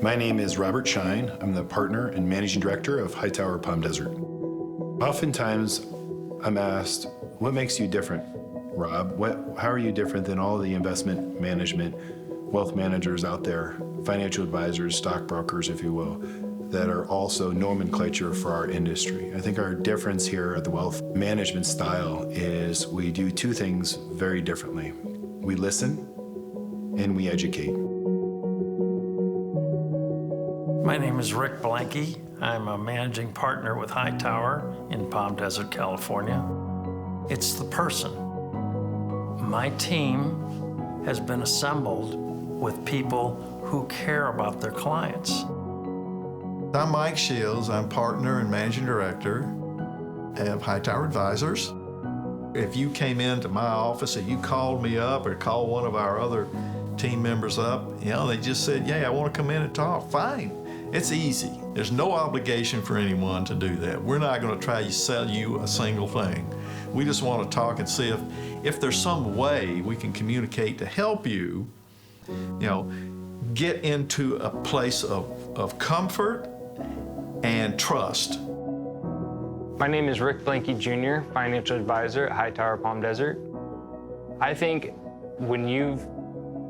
My name is Robert Schein. I'm the partner and managing director of Hightower Palm Desert. Oftentimes, I'm asked, what makes you different, Rob? How are you different than all the investment management, wealth managers out there, financial advisors, stockbrokers, if you will, that are also nomenclature for our industry? I think our difference here at the wealth management style is we do two things very differently. We listen and we educate. My name is Rick Blanke. I'm a managing partner with Hightower in Palm Desert, California. It's the person. My team has been assembled with people who care about their clients. I'm Mike Shields. I'm partner and managing director of Hightower Advisors. If you came into my office and you called me up or called one of our other team members up, they just said, yeah, I want to come in and talk. Fine. It's easy. There's no obligation for anyone to do that. We're not going to try to sell you a single thing. We just want to talk and see if there's some way we can communicate to help you, get into a place of comfort and trust. My name is Rick Blanke Jr., financial advisor at Hightower Palm Desert. I think when you've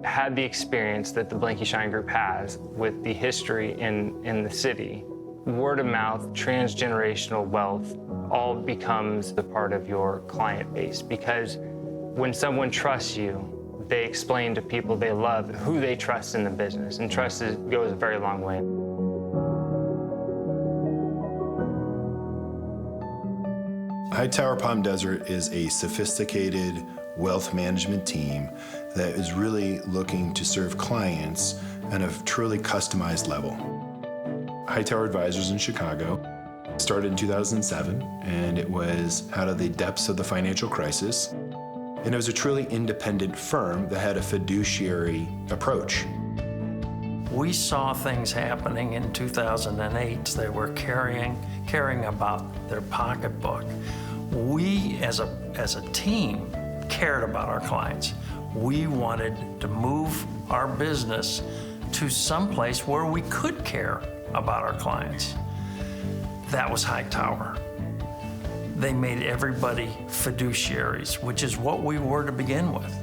had the experience that the Blanke Schein Group has with the history in the city, word of mouth, transgenerational wealth, all becomes a part of your client base, because when someone trusts you, they explain to people they love who they trust in the business, and trust goes a very long way. Hightower Palm Desert is a sophisticated wealth management team that is really looking to serve clients at a truly customized level. Hightower Advisors in Chicago started in 2007, and it was out of the depths of the financial crisis. And it was a truly independent firm that had a fiduciary approach. We saw things happening in 2008. They were caring about their pocketbook. We, as a team, cared about our clients. We wanted to move our business to some place where we could care about our clients. That was Hightower. They made everybody fiduciaries, which is what we were to begin with.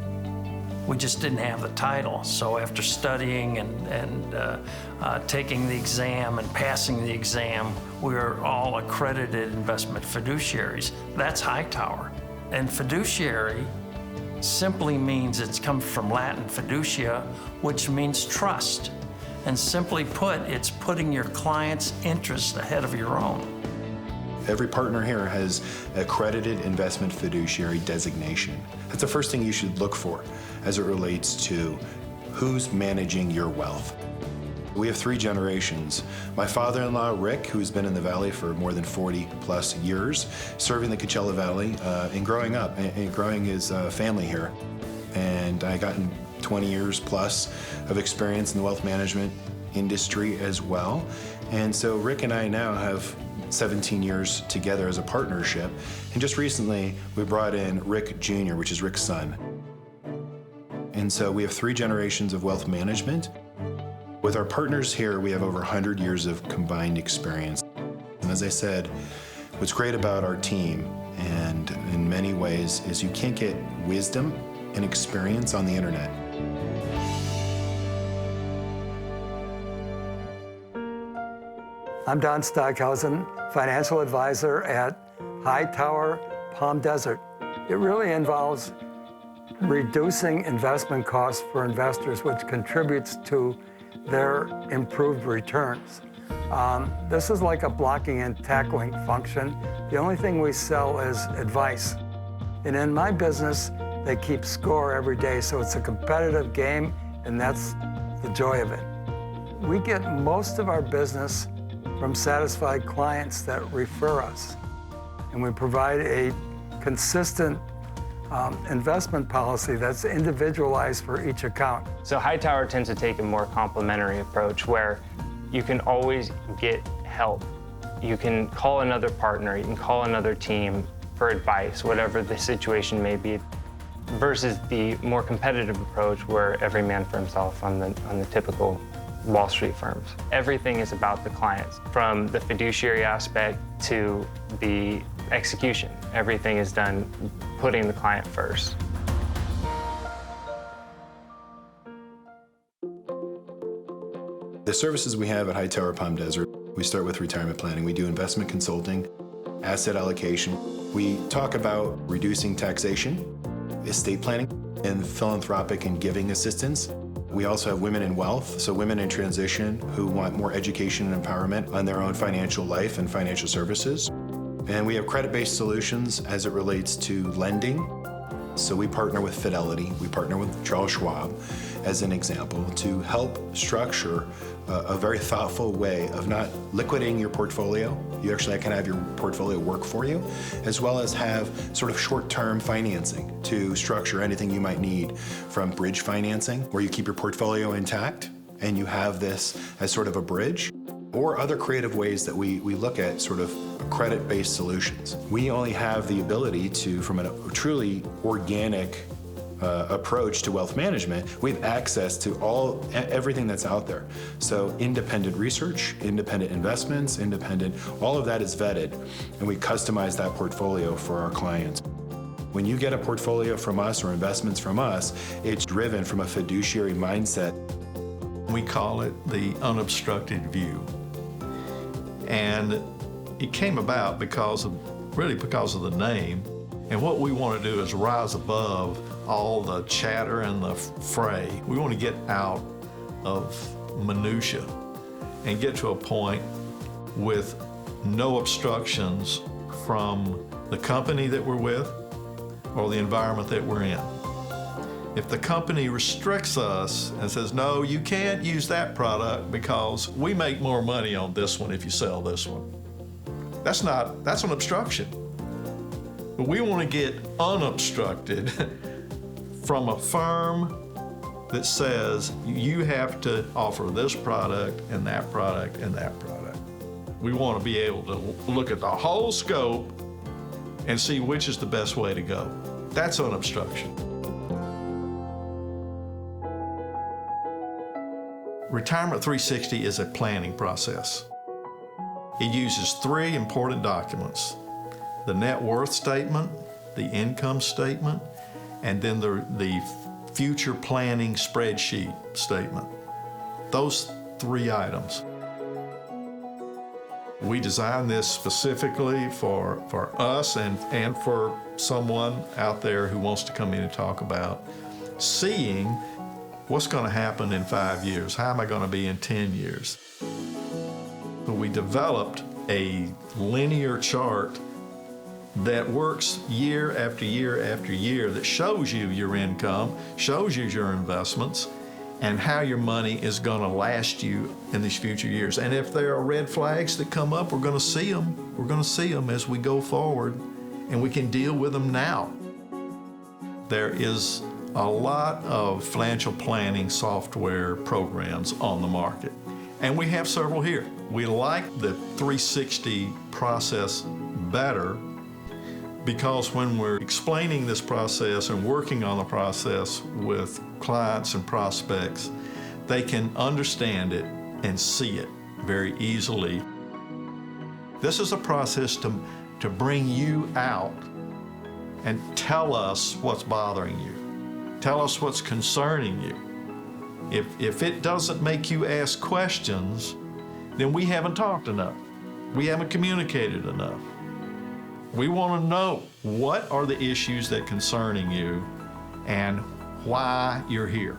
We just didn't have the title. So after studying and taking the exam and passing the exam, we were all accredited investment fiduciaries. That's Hightower. And fiduciary simply means, it's come from Latin fiducia, which means trust. And simply put, it's putting your client's interest ahead of your own. Every partner here has accredited investment fiduciary designation. That's the first thing you should look for as it relates to who's managing your wealth. We have 3 generations. My father-in-law, Rick, who's been in the Valley for more than 40+ years, serving the Coachella Valley and growing up and growing his family here. And I gotten 20 years plus of experience in the wealth management industry as well. And so Rick and I now have 17 years together as a partnership. And just recently, we brought in Rick Jr., which is Rick's son. And so we have 3 generations of wealth management. With our partners here, we have over 100 years of combined experience. And as I said, what's great about our team, and in many ways, is you can't get wisdom and experience on the internet. I'm Don Stockhausen, financial advisor at Hightower Palm Desert. It really involves reducing investment costs for investors, which contributes to their improved returns. This is like a blocking and tackling function. The only thing we sell is advice. And in my business, they keep score every day, so it's a competitive game, and that's the joy of it. We get most of our business from satisfied clients that refer us. And we provide a consistent investment policy that's individualized for each account. So Hightower tends to take a more complementary approach where you can always get help. You can call another partner, you can call another team for advice, whatever the situation may be, versus the more competitive approach where every man for himself on the typical Wall Street firms. Everything is about the clients, from the fiduciary aspect to the execution. Everything is done putting the client first. The services we have at Hightower Palm Desert, we start with retirement planning. We do investment consulting, asset allocation. We talk about reducing taxation, estate planning, and philanthropic and giving assistance. We also have women in wealth, so women in transition who want more education and empowerment on their own financial life and financial services. And we have credit-based solutions as it relates to lending. So we partner with Fidelity, we partner with Charles Schwab, as an example, to help structure a very thoughtful way of not liquidating your portfolio. You actually can have your portfolio work for you, as well as have sort of short-term financing to structure anything you might need, from bridge financing, where you keep your portfolio intact and you have this as sort of a bridge, or other creative ways that we look at sort of credit-based solutions. We only have the ability to, from a truly organic approach to wealth management, we have access to everything that's out there. So independent research, independent investments, all of that is vetted, and we customize that portfolio for our clients. When you get a portfolio from us or investments from us, it's driven from a fiduciary mindset. We call it the unobstructed view. And it came about because of the name. And what we want to do is rise above all the chatter and the fray. We want to get out of minutia and get to a point with no obstructions from the company that we're with or the environment that we're in. If the company restricts us and says, no, you can't use that product because we make more money on this one if you sell this one, that's an obstruction. But we want to get unobstructed from a firm that says you have to offer this product and that product and that product. We want to be able to look at the whole scope and see which is the best way to go. That's unobstruction. Retirement 360 is a planning process. It uses 3 important documents: the net worth statement, the income statement, and then the future planning spreadsheet statement. Those 3 items. We designed this specifically for us and for someone out there who wants to come in and talk about seeing what's going to happen in 5 years. How am I going to be in 10 years? So we developed a linear chart that works year after year after year, that shows you your income, shows you your investments, and how your money is going to last you in these future years. And if there are red flags that come up, we're going to see them. We're going to see them as we go forward, and we can deal with them now. There is a lot of financial planning software programs on the market, and we have several here. We like the 360 process better because when we're explaining this process and working on the process with clients and prospects, they can understand it and see it very easily. This is a process to bring you out and tell us what's bothering you. Tell us what's concerning you. If it doesn't make you ask questions, then we haven't talked enough. We haven't communicated enough. We want to know what are the issues that are concerning you and why you're here.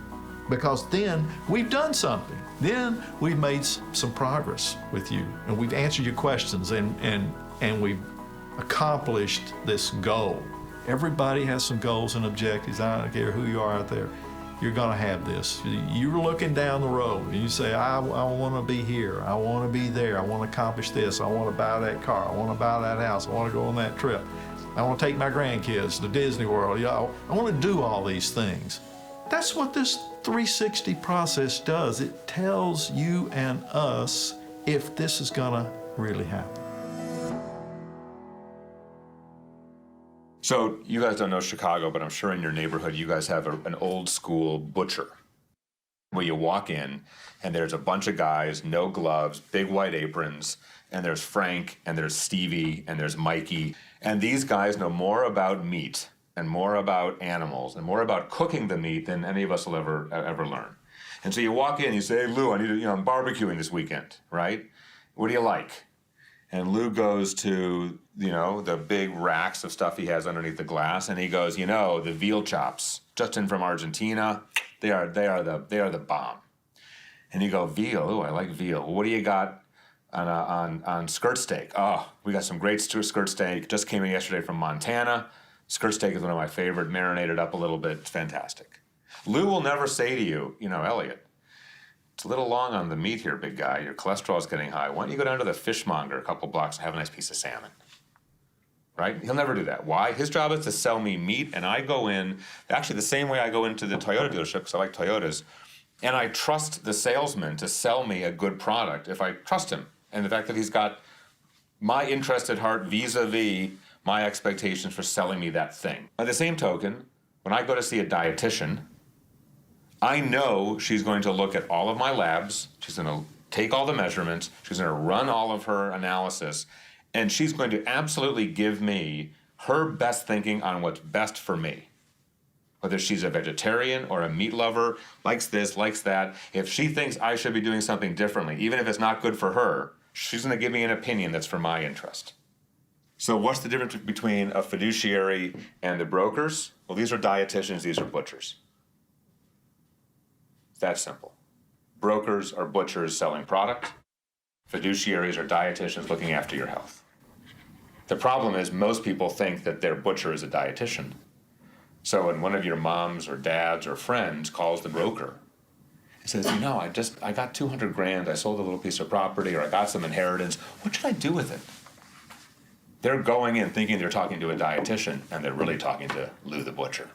Because then we've done something. Then we've made some progress with you, and we've answered your questions, and we've accomplished this goal. Everybody has some goals and objectives. I don't care who you are out there. You're going to have this. You're looking down the road and you say, I want to be here. I want to be there. I want to accomplish this. I want to buy that car. I want to buy that house. I want to go on that trip. I want to take my grandkids to Disney World. I want to do all these things. That's what this 360 process does. It tells you and us if this is going to really happen. So you guys don't know Chicago, but I'm sure in your neighborhood you guys have an old school butcher. where you walk in and there's a bunch of guys, no gloves, big white aprons, and there's Frank and there's Stevie and there's Mikey. And these guys know more about meat and more about animals and more about cooking the meat than any of us will ever learn. And so you walk in and you say, hey, Lou, I need to, I'm barbecuing this weekend, right? What do you like? And Lou goes to, the big racks of stuff he has underneath the glass, and he goes, the veal chops, just in from Argentina, they are the bomb. And you go, veal, ooh, I like veal. Well, what do you got on skirt steak? Oh, we got some great skirt steak, just came in yesterday from Montana. Skirt steak is one of my favorite, marinated up a little bit, it's fantastic. Lou will never say to you, Elliot, it's a little long on the meat here, big guy. Your cholesterol is getting high. Why don't you go down to the fishmonger a couple blocks and have a nice piece of salmon? Right? He'll never do that. Why? His job is to sell me meat, and I go in, actually the same way I go into the Toyota dealership, because I like Toyotas, and I trust the salesman to sell me a good product if I trust him. And the fact that he's got my interest at heart vis-a-vis my expectations for selling me that thing. By the same token, when I go to see a dietitian, I know she's going to look at all of my labs, she's going to take all the measurements, she's going to run all of her analysis, and she's going to absolutely give me her best thinking on what's best for me. Whether she's a vegetarian or a meat lover, likes this, likes that, if she thinks I should be doing something differently, even if it's not good for her, she's going to give me an opinion that's for my interest. So what's the difference between a fiduciary and the brokers? Well, these are dietitians, these are butchers. That simple. Brokers are butchers selling product. Fiduciaries are dietitians looking after your health. The problem is most people think that their butcher is a dietitian. So when one of your moms or dads or friends calls the broker and says, I got 200 grand, I sold a little piece of property, or I got some inheritance, what should I do with it? They're going in thinking they're talking to a dietitian, and they're really talking to Lou the butcher.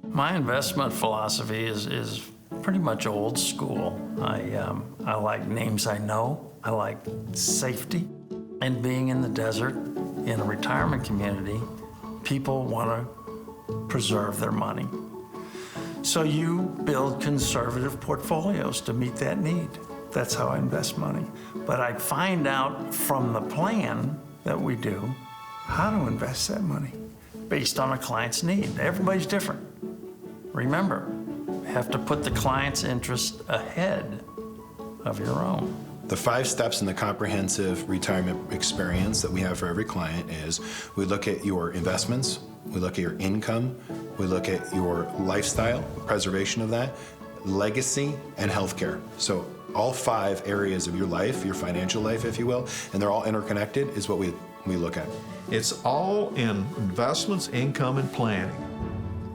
My investment philosophy is pretty much old school. I like names I know. I like safety. And being in the desert, in a retirement community, people want to preserve their money. So you build conservative portfolios to meet that need. That's how I invest money. But I find out from the plan that we do how to invest that money based on a client's need. Everybody's different. Remember, you have to put the client's interest ahead of your own. The 5 steps in the comprehensive retirement experience that we have for every client is we look at your investments, we look at your income, we look at your lifestyle, preservation of that, legacy, and healthcare. So all 5 areas of your life, your financial life, if you will, and they're all interconnected, is what we look at. It's all in investments, income, and planning.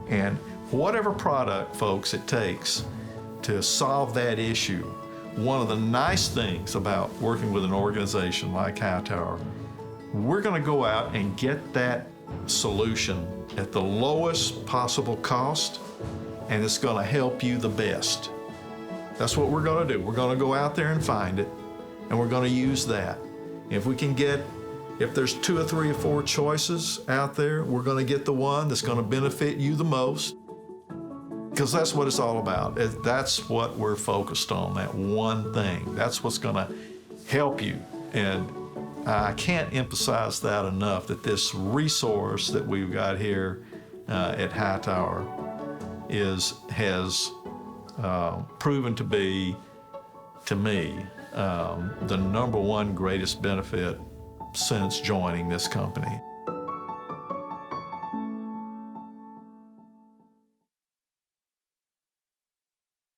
And whatever product, folks, it takes to solve that issue. One of the nice things about working with an organization like Hightower, we're going to go out and get that solution at the lowest possible cost, and it's going to help you the best. That's what we're going to do. We're going to go out there and find it, and we're going to use that. If there's 2 or 3 or 4 choices out there, we're going to get the one that's going to benefit you the most, because that's what it's all about. That's what we're focused on, that one thing. That's what's going to help you. And I can't emphasize that enough, that this resource that we've got here at Hightower has proven to be, to me, the #1 greatest benefit since joining this company.